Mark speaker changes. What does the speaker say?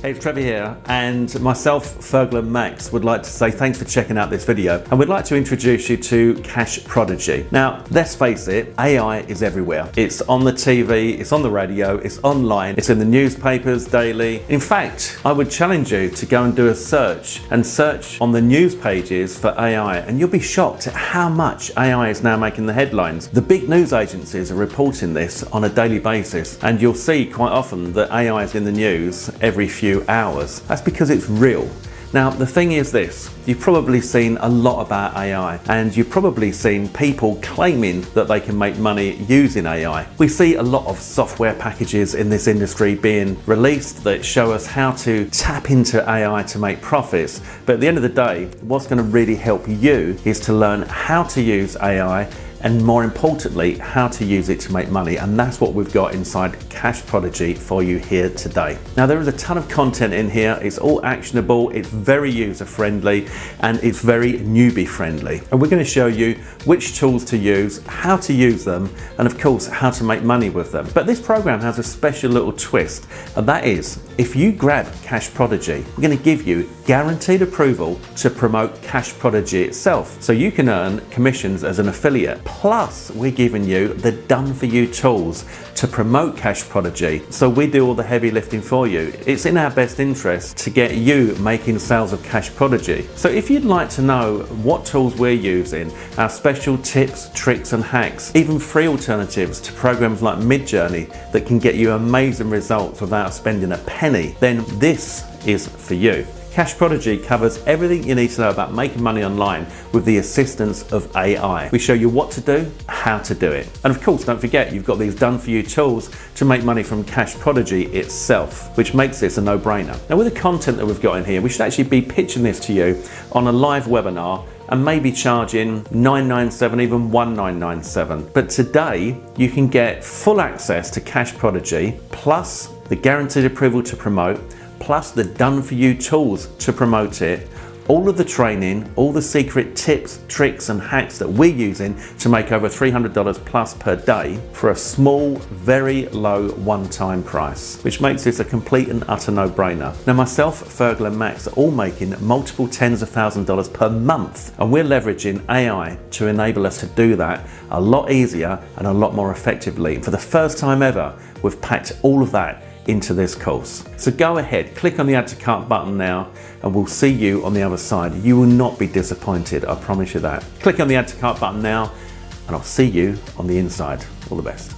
Speaker 1: Hey, it's Trevor here, and myself, Fergal and Max would like to say thanks for checking out this video, and we'd like to introduce you to Prodigy. Now, let's face it, AI is everywhere. It's on the TV, it's on the radio, it's online, it's in the newspapers daily. In fact, I would challenge you to go and do a search on the news pages for AI, and you'll be shocked at how much AI is now making the headlines. The big news agencies are reporting this on a daily basis, and you'll see quite often that AI is in the news every few hours. That's because it's real. Now, the thing is this, you've probably seen a lot about AI, and you've probably seen people claiming that they can make money using AI. We see a lot of software packages in this industry being released that show us how to tap into AI to make profits. But at the end of the day, what's going to really help you is to learn how to use AI, and more importantly, how to use it to make money. And that's what we've got inside Prodigy for you here today. Now, there is a ton of content in here. It's all actionable, it's very user friendly, and it's very newbie friendly. And we're going to show you which tools to use, how to use them, and of course, how to make money with them. But this program has a special little twist, and that is, if you grab Prodigy, we're going to give you guaranteed approval to promote Prodigy itself. So you can earn commissions as an affiliate. Plus, we're giving you the done-for-you tools to promote Prodigy. So we do all the heavy lifting for you. It's in our best interest to get you making sales of Prodigy. So if you'd like to know what tools we're using, our special tips, tricks and hacks, even free alternatives to programs like Midjourney that can get you amazing results without spending a penny, then this is for you. Prodigy covers everything you need to know about making money online with the assistance of AI. We show you what to do, how to do it. And of course, don't forget, you've got these done-for-you tools to make money from Prodigy itself, which makes this a no-brainer. Now, with the content that we've got in here, we should actually be pitching this to you on a live webinar and maybe charging $997, even $1997. But today, you can get full access to Prodigy, plus the guaranteed approval to promote, plus the done-for-you tools to promote it, all of the training, all the secret tips, tricks and hacks that we're using to make over $300 plus per day for a small, very low one-time price, which makes this a complete and utter no-brainer. Now, myself, Fergal and Max are all making multiple tens of thousands of dollars per month, and we're leveraging AI to enable us to do that a lot easier and a lot more effectively. For the first time ever, we've packed all of that into this course. So go ahead, click on the add to cart button now, and we'll see you on the other side. You will not be disappointed, I promise you that. Click on the add to cart button now, and I'll see you on the inside. All the best.